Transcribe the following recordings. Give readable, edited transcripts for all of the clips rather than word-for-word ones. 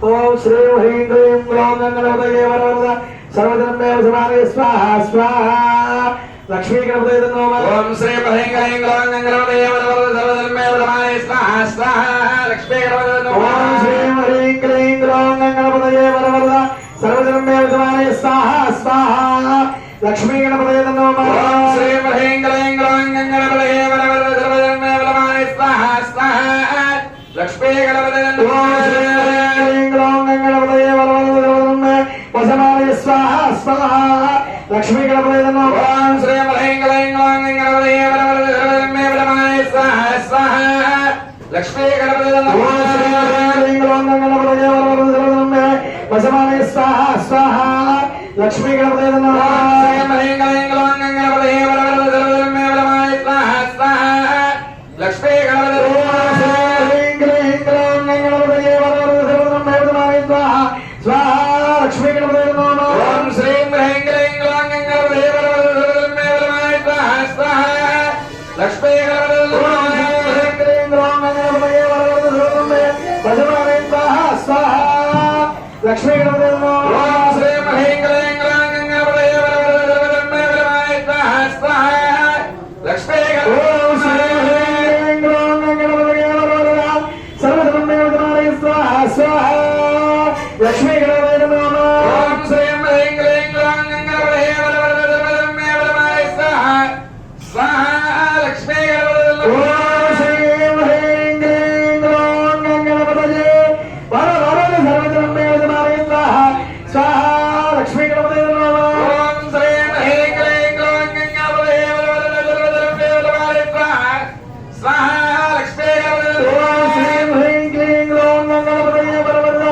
ओम श्री ह्रीं क्लीं ग्लौं गंगणपतये वरवरद सर्वधर्मेव समानये स्वाहा स्वाहा लक्ष्मी गणपतये नमः। ओम श्री ह्रीं क्लीं ग्लौं गंगणपतये वरवरद सर्वधर्मेव समानये स्वाहा स्वाहा लक्ष्मी गणपतये नमः। ओम श्री ह्रीं क्लीं ग्लौं गंगणपतये वरवरद सर्वधर्मेव समानये स्वाहा स्वाहा लक्ष्मी गणपतये नमः। ओम श्री ह्रीं क्लीं ग्लौं गंगणपतये वरवरद सर्वधर्मेव समानये स्वाहा स्वाहा लक्ष्मी गणपतये नमः। स्वाहा स्वाहा लक्ष्मी गणपतये नमः। ओम श्री ह्रीं क्लीं ग्लौं गंगणपतये वरवरद सर्वधर्मेव समानये स्वाहा स्वाहा लक्ष्मी गणपतये नमः। ओम श्री ह्रीं क्लीं ग्लौं गंगणपतये वरवरद सर्वधर्मेव समानये स्वाहा स्वाहा लक्ष्मी गणपतये नमः। ओम श्री ह्रीं क्लीं ग्लौं गंगणपतये वरवरद सर्वधर्मेव समानये स्वाहा स्वाहा लक्ष्मी गणपतये नमः। ओम श्री ह्रीं क्लीं ग्लौं गंगणपतये वरवरद सर्वधर्मेव समानये स्वाहा स्वाहा लक्ष्मी गणपतये नमः। ओम श्री ह्रीं क्लीं ग्लौं गंगणपतये वरवरद सर्वधर्मेव समानये स्वाहा स्वाहा लक्ष्मी गणपतये नमः। ओम श्री ह्रीं क्लीं ग्लौं गंगणपतये वरवरद सर्वधर्मेव समानये स्वाहा स्वाहा लक्ष्मी गणपतये नमः। ओम श्री ह्रीं क्लीं ग्लौं गंगणपतये वरवरद सर्वधर्मेव समानये स्वाहा स्वाहा लक्ष्मी गणपतये नमः। ओम श्री ह्रीं ग्लौं गंगणपतये वरवरद सर्वधर्मेव समानये स्वाहा स्वाहा लक्ष्मी गणपतये नमः। ओम श्री ह्रीं क्लीं ग्लौं गंगणपतये वरवरद सर्वधर्मेव समानये स्वाहा स्वाहा लक्ष्मी गणपतये नमः। ओम श्री ह्रीं क्लीं ग्लौं गंगणपतये वरवरद सर्वधर्मेव समानये स्वाहा स्वाहा लक्ष्मी गणपतये नमः। ओम श्री ह्रीं क्लीं ग्लौं गंगणपतये वरवरद सर्वधर्मेव समानये स्वाहा स्वाहा लक्ष्मी गणपतये नमः। ओम श्री ह्रीं क्लीं ग्लौं गंगणपतये वरवरद सर्वधर्मेव समानये स्वाहा स्वाहा लक्ष्मी गणपतये नमः। ओम श्री ह्रीं क्लीं ग्लौं गंगणपतये वरवरद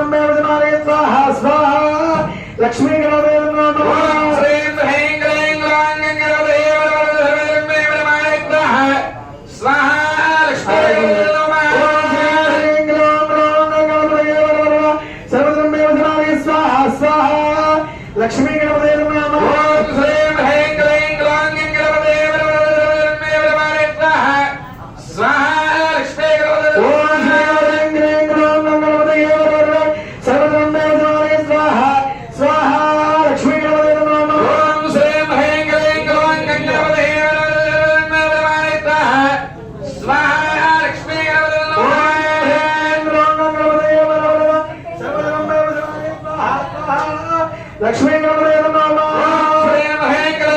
सर्वधर्मेव समानये स्वाहा स्वाहा लक्ष्मी गणपतये नमः। ओम श्री ह्रीं क्लीं ग्लौं गंगणपतये वरवरद सर्वधर्मेव समानये स्वाहा स्वाहा लक्ष्मी गणपतये नमः। ओम श्री ह्रीं क्लीं ग्लौं गंगणपतये वरवरद सर्वधर्मेव समानये स्वाहा स्वाहा लक्ष्मी गणपतये नमः। ओम श्री ह्रीं क्लीं ग्लौं गंगणपतये वरवरद सर्वधर्मेव समानये स्वाहा स्वाहा लक्ष्मी गणपतये नमः। ओम श्री ह्रीं क्लीं ग्लौं गंगणपतये वरवरद सर्वधर्मेव समानये स्वाहा स्वाहा लक्ष्मी गणपतये नमः। ओम ह्रीं ग्लौं गंगणपतये वरवरद सर्वधर्मेव समानये स्वाहा स्वाहा लक्ष्मी गणपतये नमः। ओम श्री ह्रीं क्लीं ग्लौं गंगणपतये वरवरद सर्वधर्मेव समानये स्वाहा स्वाहा लक्ष्मी गणपतये नमः। ओम ह्रीं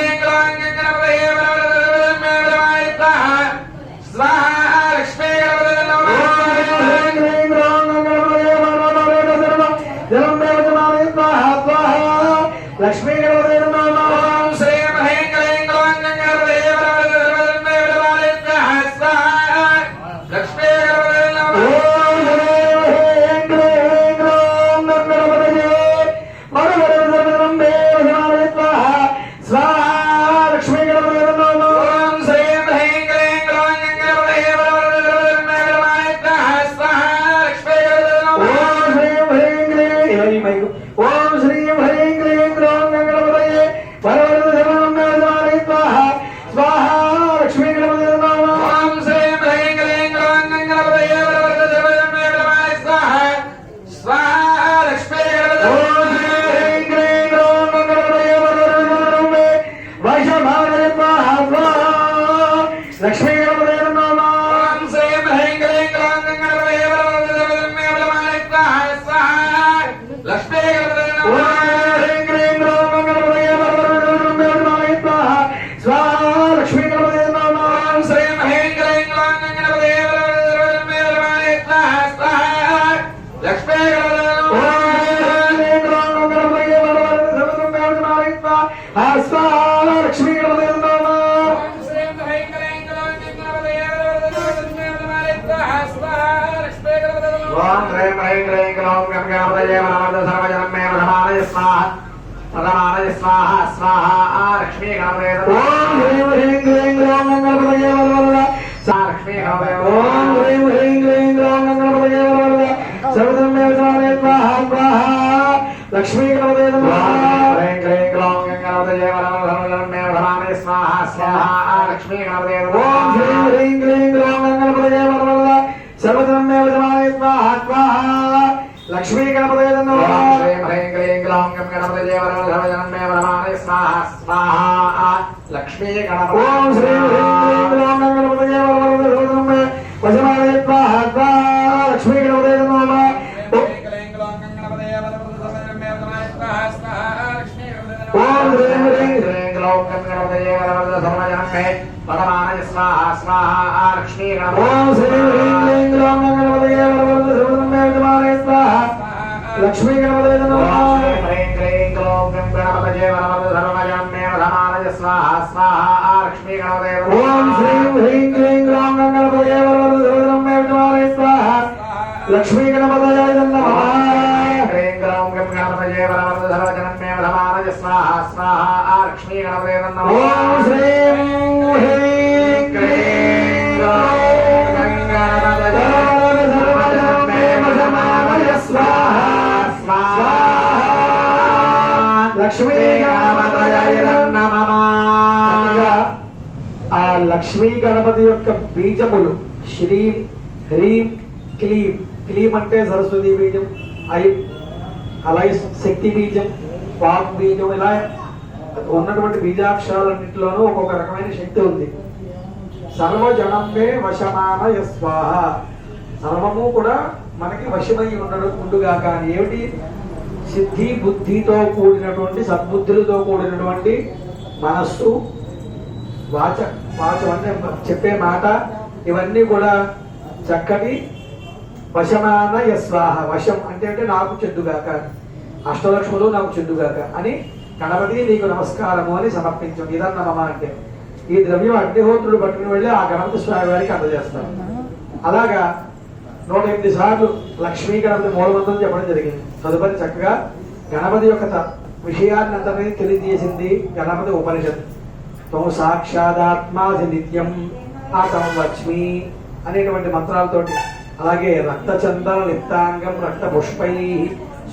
क्लीं ग्लौं गंगणपतये वरवरद सर्वधर्मेव समानये स्वाहा स्वाहा लक्ष्मी गणपतये नमः। ओम श्री ह्रीं क्लीं ग्लौं गंगणपतये वरवरद सर्वधर्मेव समानये स्वाहा स्वाहा लक्ष्मी गणपतये नमः। ओम श्री ह्रीं क्लीं ग्लौं गंगणपतये वरवरद सर्वधर्मेव समानये स्वाहा स्वाहा लक्ष्मी गणपतये नमः। ओम श्री ह्रीं क्लीं ग्लौं गंगणपतये वरवरद सर्वधर्मेव समानये स्वाहा स्वाहा लक्ष्मी गणपतये नमः। ओम श्री ह्रीं क्लीं ओम श्री ह्रीं क्लीं ग्लौं गंगणपतये वरवरद सर्वधर्मेव समानये स्वाहा स्वाहा लक्ष्मी गणपतये नमः। ओम श्री ह्रीं क्लीं ग्लौं गंगणपतये वरवरद सर्वधर्मेव समानये स्वाहा स्वाहा लक्ष्मी गणपतये नमः। ओम श्री ह्रीं क्लीं ग्लौं गंगणपतये वरवरद सर्वधर्मेव समानये स्वाहा स्वाहा लक्ष्मी गणपतये नमः। ओम श्री ह्रीं क्लीं ग्लौं गंगणपतये वरवरद सर्वधर्मेव समानये स्वाहा स्वाहा लक्ष्मी गणपतये नमः। ओम ह्रीं क्लीं ग्लौं गंगणपतये वरवरद सर्वधर्मेव समानये स्वाहा स्वाहा लक्ष्मी गणपतये नमः। ओम श्री ह्रीं क्लीं ग्लौं गंगणपतये वरवरद सर्वधर्मेव समानये स्वाहा स्वाहा लक्ष्मी गणपतये नमः। ओम ह्रीं क्लीं ग्लौं गंगणपतये वरवरद सर्वधर्मेव समानये स्वाहा स्वाहा लक्ष्मी गणपतये नमः। ओम श्री ह्रीं क्लीं ग्लौं गंगणपतये वरवरद सर्वधर्मेव समानये स्वाहा स्वाहा लक्ष्मी गणपतये नमः। ओम श्री ह्रीं क्लीं ग्लौं गंगणपतये वरवरद सर्वधर्मेव समानये स्वाहा प्रथमानये स्वाहा स्वाहा लक्ष्मी गणपतये नमः। ओम ह्रीं क्लीं ग्लौं गंगणपतये वरवरद लक्ष्मी गणपतये नमः। ओम ह्रीं क्लीं ग्लौं गंगणपतये वरवरद सर्वधर्मेव समानये स्वाहा स्वाहा लक्ष्मी गणपतये नमः। ओम ह्रीं क्लीं ग्लौं गंगणपतये वरवरद सर्वधर्मेव समानये स्वाहा स्वाहा लक्ष्मी गणपतये नमः। ओम ह्रीं क्लीं లక్ష్మీ గణపతి నమః శ్రీ హ్రీం క్లీం గ్లౌం గం గణపతయే వరవరధర్మజనమే వరమానే స్వాహా స్వాహా లక్ష్మీ గణపతి ఓం శ్రీ హ్రీం గ్లౌం గం గణపతయే వరవరధర్మజనమే వరమానే స్వాహా లక్ష్మీ గణపతి నమః ఓం శ్రీ హ్రీం గ్లౌం గం గణపతయే వరవరధర్మజనమే వరమానే స్వాహా స్వాహా లక్ష్మీ గణపతి ఓం శ్రీ హ్రీం గ్లౌం గం గణపతయే వరవరధర్మజనమే వరమానే స్వాహా లక్ష్మీ గణపతి నమః హ్రీం క్లీం గ్లౌం గం గణపతయే వరవరధర్మజనమే వరమానే స్వాహా స్వాహా లక్ష్మీ గణపతి ఓం శ్రీ హ్రీం క్లీం గ్లౌం గం గణపతయే వరవరధర్మజనమే వరమానే స్వాహా లక్ష్మీ గణపతయే నమః హ్రీం గ్లౌం గం గణపతయే వరవరధర్మజనమే వరమానే స్వాహా స్వాహా లక్ష్మీ గణపతి నమః ఓం శ్రీ హ్రీం క్లీం గ్లౌం గం గణపతయే వరవరధర్మజనమే వరమానే స్వాహా స్వాహా లక్ష్మీ గణపతయే నమః. ఆ లక్ష్మీ గణపతి యొక్క బీజములు శ్రీం హ్రీం క్లీం. క్లీం అంటే సరస్వతి బీజం, ఐం అలాగే శక్తి బీజం, వాక్ బీజం, ఇలా ఉన్నటువంటి బీజాక్షరాలన్నింటిలోనూ ఒక్కొక్క రకమైన శక్తి ఉంది. సర్వజనమే వశమానయ స్వాహ. సర్వము కూడా మనకి వశమై ఉండుగా. కానీ ఏమిటి? సిద్ధి బుద్ధితో కూడినటువంటి సద్బుద్ధులతో కూడినటువంటి మనస్సు, వాచం అంటే చెప్పే మాట, ఇవన్నీ కూడా చక్కటి వశమాన యస్వాహ. వశం అంటే నాకు చెడ్డుగాక, అష్టలక్ష్ములు నాకు చెడ్డుగాక అని గణపతి నీకు నమస్కారము అని సమర్పించం. ఇదన్నమమ అంటే ఈ ద్రవ్యం అగ్నిహోత్రుడు పట్టుకుని వెళ్ళి ఆ గణపతి స్వామి వారికి అందజేస్తారు. అలాగా 108 సార్లు లక్ష్మీ గణపతి మూలమంత్రం చెప్పడం జరిగింది. తదుపరి చక్కగా గణపతి యొక్క విషయాన్ని అంతనే తెలియజేసింది గణపతి ఉపనిషత్. త్వం సాక్షాదాత్మాసి నిత్యం ఆతం లక్ష్మి అనేటువంటి మంత్రాలతోటి, అలాగే రక్తచందన లిప్తాంగం రక్త పుష్పై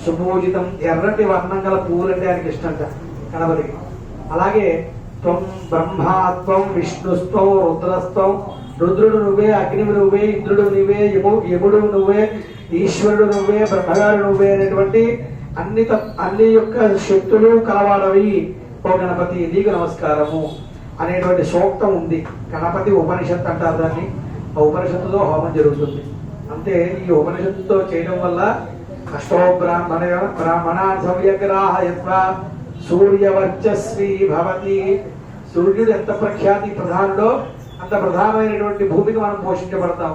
సుపూజితం, ఎర్రటి వర్ణం గల పువ్వులంటే ఆయనకి ఇష్టంట గణపతికి. అలాగే త్వం బ్రహ్మాత్వం విష్ణుస్త్వం రుద్రస్త్వం, రుద్రుడు నువ్వే, అగ్నివి నువ్వే, ఇంద్రుడు నువ్వే, యముడు నువ్వే, ఈశ్వరుడు నువ్వే, బ్రహ్మగారు నువ్వే అనేటువంటి అన్ని యొక్క శక్తులు కలవాడవి ఓ గణపతి నీకు నమస్కారము అనేటువంటి సూక్తం ఉంది. గణపతి ఉపనిషత్తు అంటారు దాన్ని. ఆ ఉపనిషత్తుతో హోమం జరుగుతుంది. అంటే ఈ ఉపనిషత్తుతో చేయడం వల్ల అష్టో బ్రాహ్మణ సవ్యగ్రాహయత్వ సూర్యవర్చస్వి భవతి. సూర్యుడు ఎంత ప్రఖ్యాతి ప్రధానుడో అంత ప్రధానమైనటువంటి భూమికి మనం పోషించబడతాం.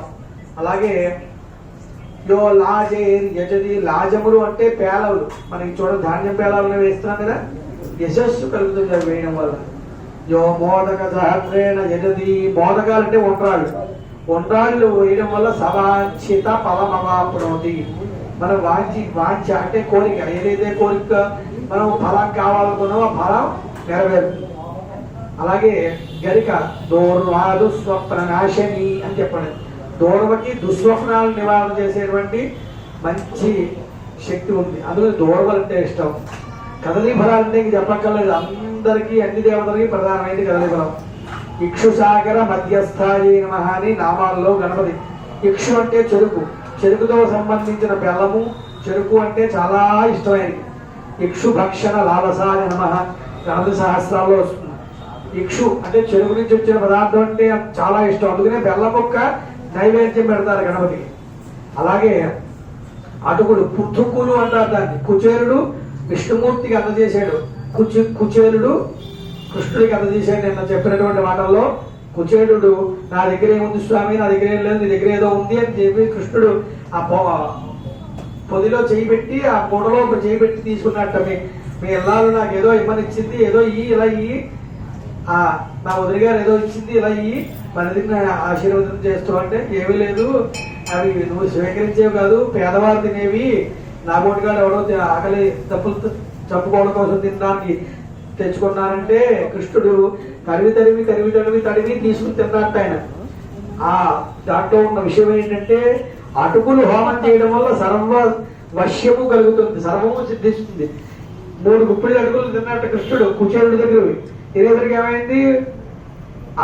అలాగే యో లాజే యజది, లాజములు అంటే పేలవులు. మనకి చూడ ధాన్యం పేలవులను వేస్తున్నాం కదా, యశస్సు కలుగుతుంది అవి వేయడం వల్ల. యో మోదక సహస్రేణ యజది, మోదకాలు అంటే ఉండ్రాళ్ళు వేయడం వల్ల సవాంఛిత ఫలమవాప్నోతి. మనం వాంఛ అంటే కోరిక, ఏదైతే కోరిక మనం ఫలం కావాలనుకున్నామో ఆ ఫలం నెరవేరుతుంది. అలాగే గరిక దూర్వా దుస్వప్ననాశని అని చెప్పండి. దూర్వకి దుస్వప్నాలు నివారణ చేసేటువంటి మంచి శక్తి ఉంది. అందులో దూర్వలు అంటే ఇష్టం. కదలీ ఫలాలు అంటే ఇంక చెప్పక్కర్లేదు, అందరికీ అన్ని దేవతలకి ప్రధానమైనది కదలీ ఫలం. ఇక్షుసాగర మధ్యస్థాయి నమః అని నామాల్లో గణపతి. ఇక్షు అంటే చెరుకు, చెరుకుతో సంబంధించిన బెల్లము, చెరుకు అంటే చాలా ఇష్టమైనది. ఇక్షు భక్షణ లాలసాయ నమః గణపతి సహస్రాల్లో వస్తుంది. ఇక్షు అంటే చెరుకు నుంచి వచ్చిన పదార్థం అంటే చాలా ఇష్టం, అందుకనే బెల్లం ముక్క నైవేద్యం పెడతారు గణపతికి. అలాగే అటుకులు పుట్టుకులు అంటారు దాన్ని. కుచేరుడు విష్ణుమూర్తికి అందజేశాడు, కుచేరుడు కృష్ణుడికి అందజేశాడు. నిన్న చెప్పినటువంటి మాటల్లో కుచేరుడు నా దగ్గర ఏముంది స్వామి, నా దగ్గర ఏం లేదు, నీ దగ్గర ఏదో ఉంది అని చెప్పి కృష్ణుడు ఆ పొదిలో చేయి పెట్టి ఆ పొడలో చేయి పెట్టి తీసుకున్నట్ట. మీ ఇల్లాలు నాకు ఏదో ఇమ్మని ఇచ్చింది, ఏదో ఇలా నా వదిలి గారు ఏదో ఇచ్చింది, ఇలా మన దగ్గర ఆశీర్వాదం చేస్తూ అంటే ఏమీ లేదు, అవి నువ్వు స్వీకరించేవి కాదు, పేదవారు తినేవి, నా బోటిగాడు ఎవడో ఆకలి తప్పులు చంపుకోవడం కోసం తినడానికి తెచ్చుకున్నానంటే కృష్ణుడు తడివి తీసుకుని తిన్నట్టు ఆయన. ఆ దాంట్లో ఉన్న విషయం ఏంటంటే అటుకులు హోమం చేయడం వల్ల సర్వ వశ్యము కలుగుతుంది, సర్వము సిద్ధిస్తుంది. 3 గుప్పిడి అటుకులు తిన్నట్టు కృష్ణుడు కుచేరుడి దగ్గర. తినేసరికి ఏమైంది,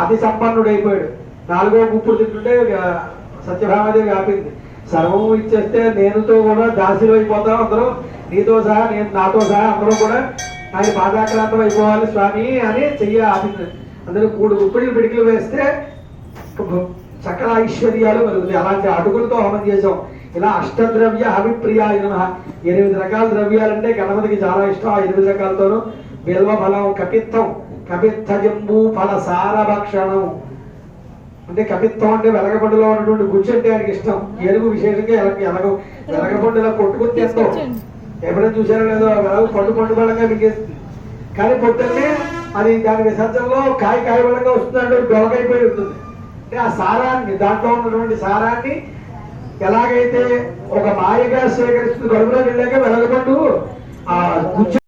అతి సంపన్నుడు అయిపోయాడు. 4వ గుప్పుడు తింటుంటే సత్యభామదేవి ఆపింది. సర్వం ఇచ్చేస్తే నేనుతో కూడా దాసిలో అయిపోతాం అందరూ, నీతో సహా నేను నాతో సహా అందరూ కూడా ఆయన పాదాక్రాంతం అయిపోవాలి స్వామి అని చెయ్యాలి. అందరూ కూడు గుప్పిళ్ళు పిడికిలు వేస్తే సకల ఐశ్వర్యాలు కలుగుతాయి. అలాంటి అడుగులతో హోమం చేసాం. ఇలా అష్టద్రవ్య అభిప్రియాయ నమః. 8 రకాల ద్రవ్యాలంటే గణపతికి చాలా ఇష్టం. ఆ 8 రకాలతోనూ బిల్వ ఫలం, కపిత్తం, కపిత్త జంబూ ఫల సార భక్షణం. అంటే కపిత్తం అంటే వెలగపండులో ఉన్నటువంటి గుజ్జు అంటే ఆయనకి ఇష్టం. ఎరుగు విశేషంగా వెలగపండు ఇలా కొట్టుకుని తెస్తాం. ఎప్పుడైనా చూసారో లేదో వెలగ పండు బలంగా మిగేస్తుంది. కానీ పొద్దున్నే అది దాని విసర్జనలో కాయ బలంగా వస్తుందంటే దొలకైపోయి ఉంటుంది. అంటే ఆ సారాన్ని, దాంట్లో ఉన్నటువంటి సారాన్ని ఎలాగైతే ఒక మాయగా స్వీకరిస్తుంది, కడుపులోకి వెళ్ళాక వెలగపండు ఆ గుజ్జు